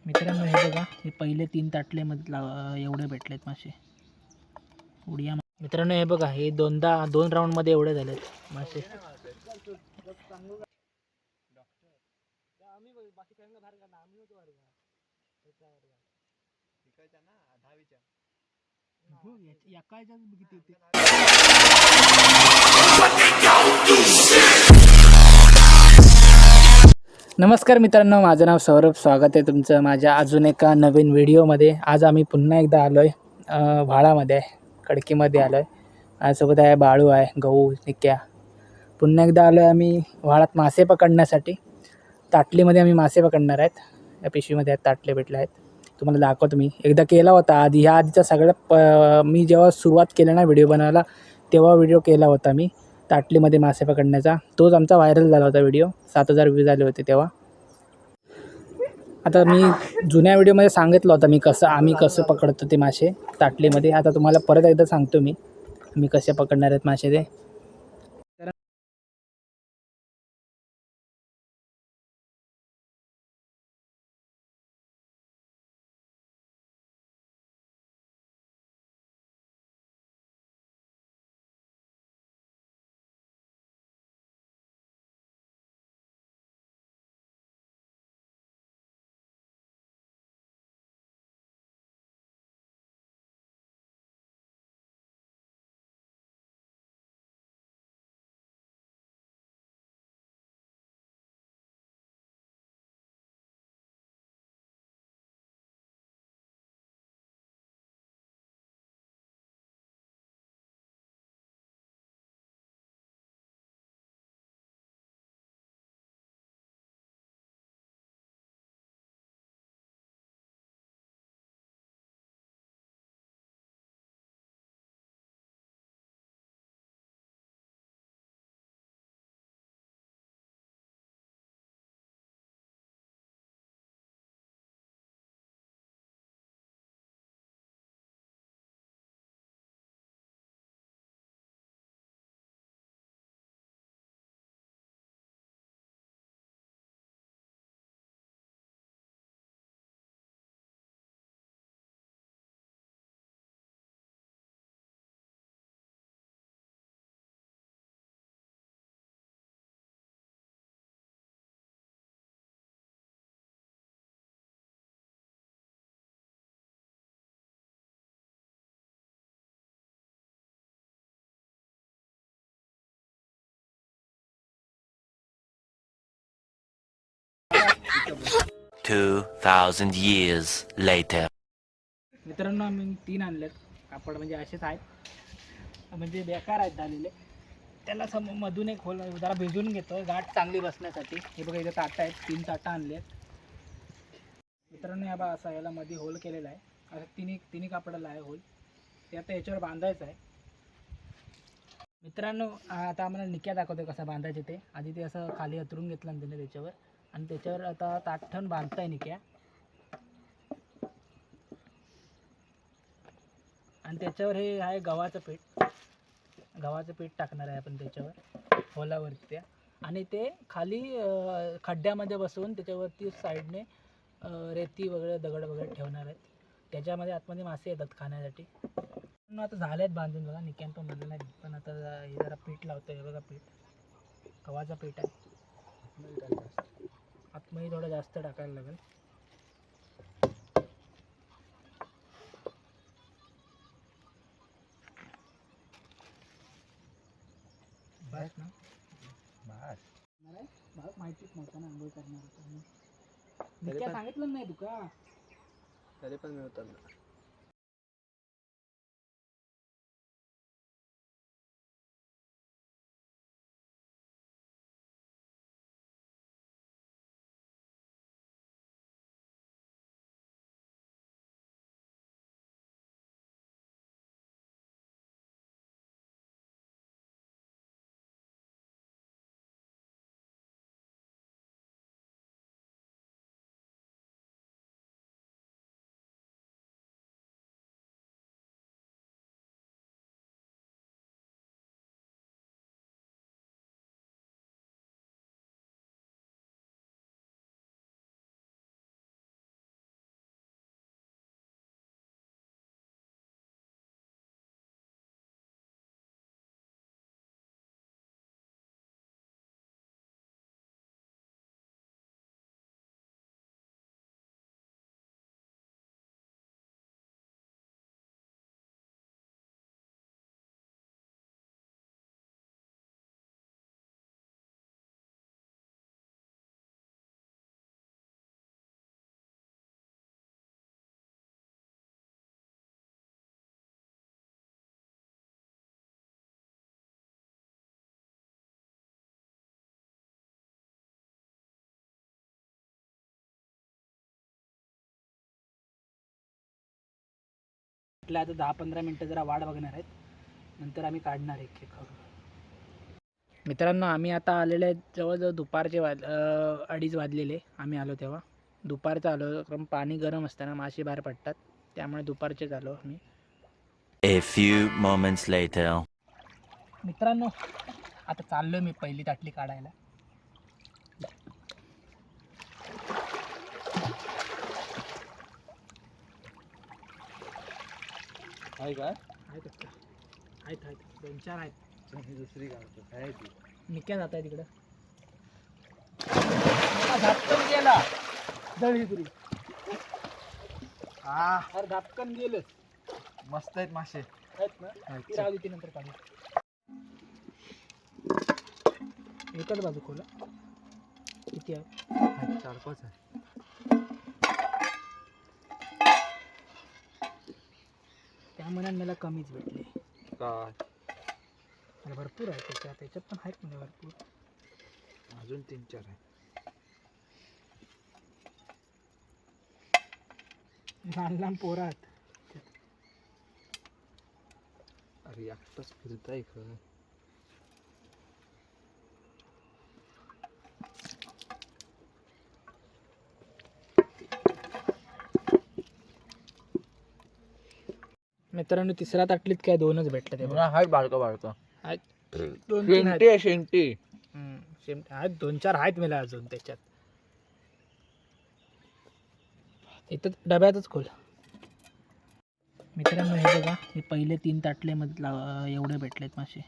मित्रांनो हे बघा, हे पहिले 3 ताटले एवढे भेटलेत मासे उडिया. मित्रांनो हे बघा, हे 2 राऊंडमध्ये एवढे झालेत मासे. नमस्कार मित्रांनो, माझं नाव सौरभ. स्वागत आहे तुमचं माझ्या अजून एका नवीन व्हिडिओमध्ये. आज आम्ही पुन्हा एकदा आलो आहे व्हाळामध्ये, खडकीमध्ये आलो आहे. माझ्यासोबत आहे बाळू, आहे गहू, निक्या. पुन्हा एकदा आलो आहे आम्ही व्हाळात मासे पकडण्यासाठी. ताटलीमध्ये आम्ही मासे पकडणार आहेत. या पिशवीमध्ये ताटले भेटले आहेत, तुम्हाला दाखवतो. मी एकदा केला होता आधी, ह्या आधीचा सगळ्यात मी जेव्हा सुरुवात केलं ना व्हिडिओ बनवायला, तेव्हा व्हिडिओ केला होता मी ताटलीमध्ये मासे पकडण्याचा. तोच आमचा व्हायरल झाला होता व्हिडिओ, 7,000 व्ह्यूज आले होते तेव्हा. आता मी जुन्या व्हिडिओमध्ये सांगितलं होतं आम्ही कसं पकडतो ते मासे ताटलीमध्ये. आता तुम्हाला परत एकदा सांगतो मी कसे पकडणार आहेत मासे ते. $2,000 years later. मित्रांनो आम्ही 3 आणलेत कापड, म्हणजे असेच आहेत, म्हणजे बेकार आहेत झालेले. त्याला मधून एक होल जरा भिजून घेतो गाठ चांगली बसण्यासाठी. हे बघा, इथे ताटं आहेत, 3 ताटं आणली आहेत मित्रांनो. या बा असा याला मध्ये होल केलेला आहे, असं तिन्ही कापडाला आहे होल. ते आता याच्यावर बांधायचं आहे मित्रांनो. आता आम्हाला निक्या दाखवतो कसं बांधायचे ते. आधी ते असं खाली उतरून घेतलं त्याने त्याच्यावर, आणि त्याच्यावर आता ताट ठेवून बांधताय निक्या. आणि त्याच्यावर हे आहे गव्हाचं पीठ टाकणार आहे आपण त्याच्यावर होलावरती त्या. आणि ते खाली खड्ड्यामध्ये बसवून त्याच्यावरती साईडने रेती वगैरे दगड वगैरे ठेवणार आहेत. त्याच्यामध्ये आतमध्ये मासे येतात खाण्यासाठी. आता झाले आहेत बांधून बघा, निक्यान पण बांधलं नाही. पण आता हे जरा पीठ लावतं आहे बघा, गव्हाचं पीठ आहे. आतमध्ये थोडं जास्त टाकायला लागेल. बस ना, बस माहितीच नव्हतं ना आंघोळ करणार होतं. सांगितलं नाही तुका, तरी पण मी होतं. म्हटलं आता 10-15 मिनटं जरा वाट बघणार आहेत, नंतर आम्ही काढणार आहे केक करून. मित्रांनो आम्ही आता आलेले आहेत जवळजवळ दुपारचे 2:30 वाजलेले आम्ही आलो तेव्हा. दुपारचं आलो कारण पाणी गरम असताना मासे बाहेर पडतात, त्यामुळे दुपारचेच आलो आम्ही. A few moments later. मित्रांनो आता चाललो मी पहिली ताटली काढायला. आहे काय आहेत 2-4 आहेत. दुसरी काढतो काय ती निक्या जात आहे तिकडं. धापकन गेला दळी तुरी. अरे धापकन गेलं. मस्त आहेत मासे. आहेत ना ती राहू दे, ती नंतर काढू. एकच बाजू खोला. किती आहे? 4-5 आहे. त्या मनात मला कमीच भेटले. काय मला भरपूर आहे त्याच्यात पण आहेत म्हणजे भरपूर. अजून 3-4 आहे. लहान लहान पोरं आहेत. अरे एकटाच फिरताय खरं. मित्रांनो तिसऱ्या ताटलीत काय 2च भेटलं ते बघा. हाय बाळका आहेत 2-3 आहेत. शेंटी आहेत 2-4 आहेत मला अजून त्याच्यात. इथं डब्यातच खोल. मित्रांनो हे बघा, हे पहिले 3 ताटले मध्ये एवढे भेटलेत मासे.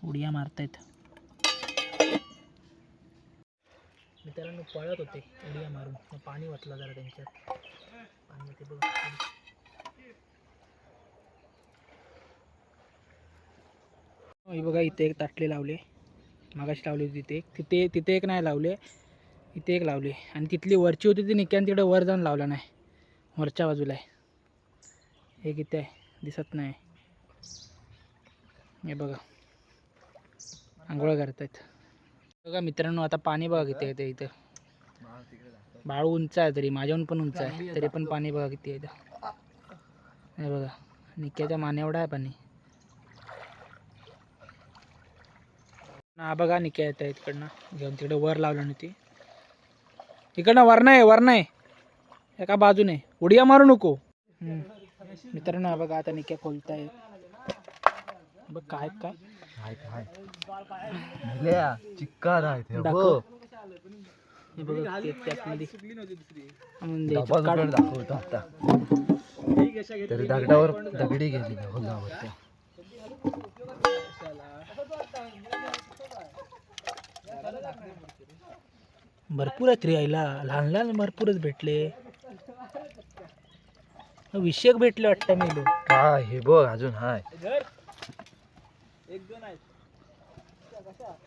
उड्या मारतायत मित्रांनो, पळत होते उड्या मारून. मग पाणी वाचला जरा त्यांच्यात. पाणी ते बघा. हे बघा इथे एक ताटले लावले. मागाशी लावली होती तिथे एक नाही लावले, इथे एक लावले. आणि तिथली वरची होती ती निक्यान तिकडे वर जाऊन लावला नाही, वरच्या बाजूला आहे. हे किती आहे दिसत नाही. हे बघा आंघोळ करतायत. बघा मित्रांनो आता पाणी बघा किती आहे इथं. बाळू उंच आहे, तरी माझ्याहून पण उंच आहे, तरी पण पाणी बघा किती आहे इथं. हे बघा निक्याच्या माने एवढा आहे पाणी. हा बघा निक्या येत आहे तिकडनं घेऊन. तिकडे वर लावलं नाही ती. इकडनं वर नाही एका बाजूने. उड्या मारू नको. मित्रांनो बघा आता निक्या खोलताय. बघ काय चिक्कार आहे ते. दाखव. हे बघा त्यातमध्ये दाखवतो आता. तरी दगडावर दगडी गेली ना. भरपूर आहेत रे यायला. लहान लहान भरपूरच भेटले. विषयक भेटले वाटतं मी लोक. हा हे बघ अजून हाय.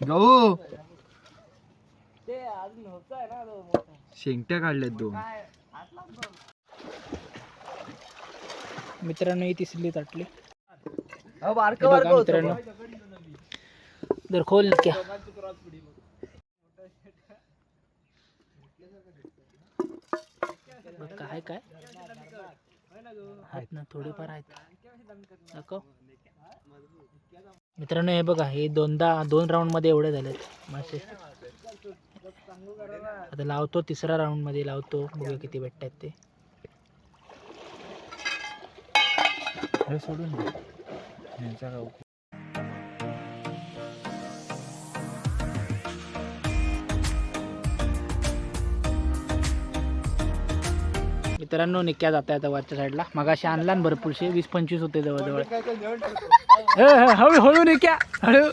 गहू शेंगट्या काढल्यात 2. मित्रांनो ही तिसरी ताटली. बारकं बघा मित्रांनो जर खोल क्या. काय आहेत ना थोडेफार आहेत. दाखव मित्रांनो. हे बघा हे 2 राऊंडमध्ये एवढे झालेत मासे. आता लावतो 3ऱ्या राऊंडमध्ये लावतो, बघूया किती भेटतात ते. हे सोडून दे. मित्रांनो निक्या जाता येतं वरच्या साईडला. मगाशी आणला ना भरपूरशे 20-25 होते जवळजवळ. हळू निक्या हळू.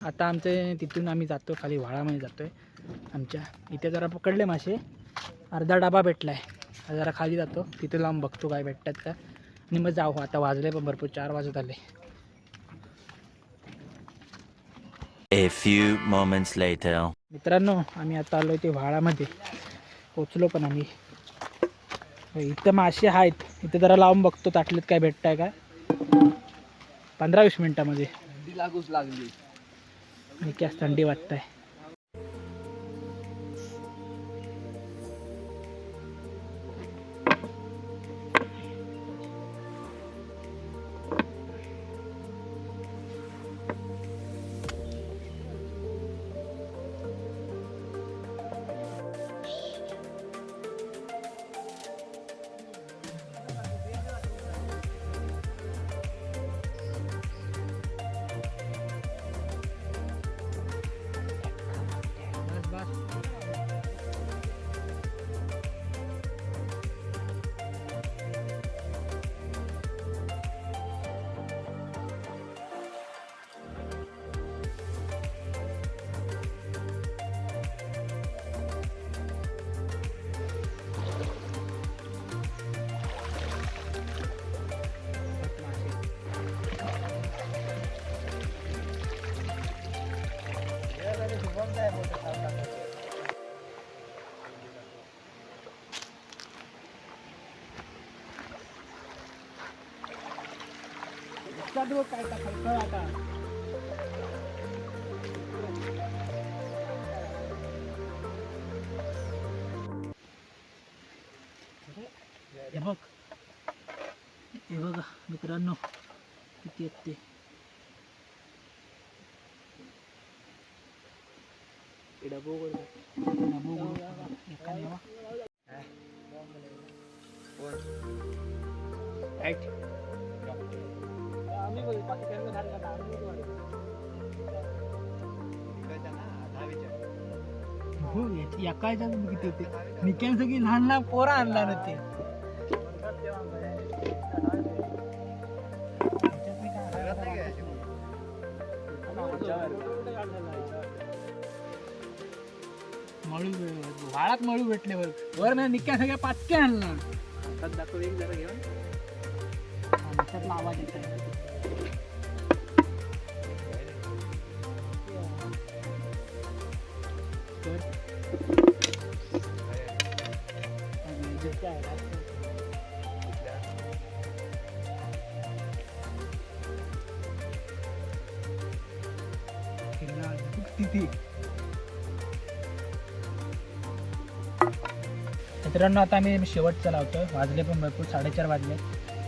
आता आमचे तिथून आम्ही जातो खाली व्हाळामध्ये जातो आहे आमच्या इथे जरा पकडले मासे अर्धा डबा भेटला आहे जरा खाली जातो तिथे लांब बघतो काय भेटतात का आणि मग जाऊ आता वाजले पण भरपूर 4 वाजत आले. A few moments later. मित्रांनो आम्ही आता आलो ते व्हाळामध्ये पोचलो पण आम्ही इथं मासे आहेत इथे जरा लावून बघतो ताटलीत काय भेटत आहे का 15-20 मिनटामध्ये थंडी लागूच लागली. निक्यास थंडी वाटत आहे. काय टाकाल आता हे बघ हे बघा मित्रांनो किती आहेत ते डबो एकाच्या किती होते निक्यान सगळी लहान लहान पोरं आणला ना ते मळू वाळात मळू भेटले वर मी निक्या सगळ्या पाचके आणला दाखव एक जरा घेऊन आवाज येत आहे. मित्रांनो आता आम्ही शेवटचं लावतोय वाजले पण भरपूर 4:30 वाजले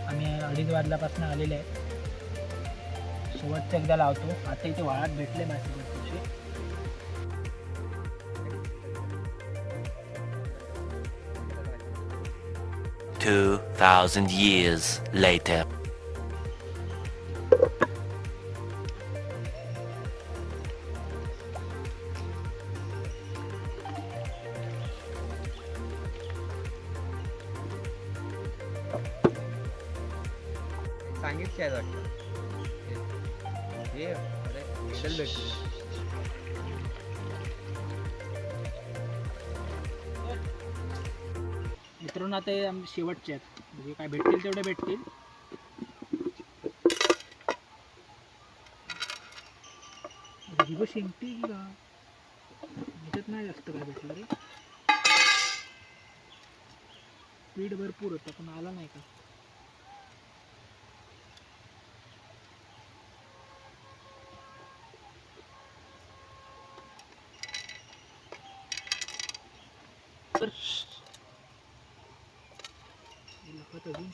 आम्ही 2:30 वाजल्यापासून आलेले आहे शेवटचं एकदा लावतो आता इथे वाळात भेटले मासे भरपूरचे 2,000 years later. सांगितलं वाटतं हे विशाल भेटले मित्रांनो आता हे शेवटचे आहेत म्हणजे काय भेटतील तेवढे भेटतील हिगो शेंगटी की का भेटत नाही जास्त काय भेटलं रे स्पीड भरपूर होता पण आला नाही का अजून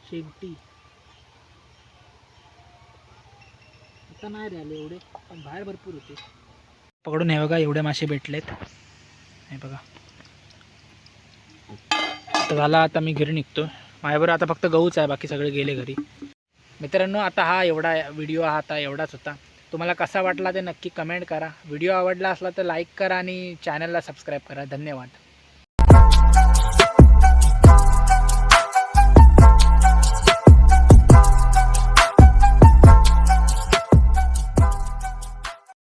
शेंगटी आता नाही राहिले एवढे पण बाहेर भरपूर होते पकडून हे बघा एवढे मासे भेटलेत हे बघा आता झाला आता मी घरी निघतो माझ्याबरोबर आता फक्त गहूच आहे, बाकी सगळे गेले घरी. मित्रांनो आता हा व्हिडिओ आता एवढाच होता. तुम्हाला कसा वाटला ते नक्की कमेंट करा. व्हिडिओ आवडला असला तर लाईक करा आणि चॅनलला सबस्क्राईब करा. धन्यवाद.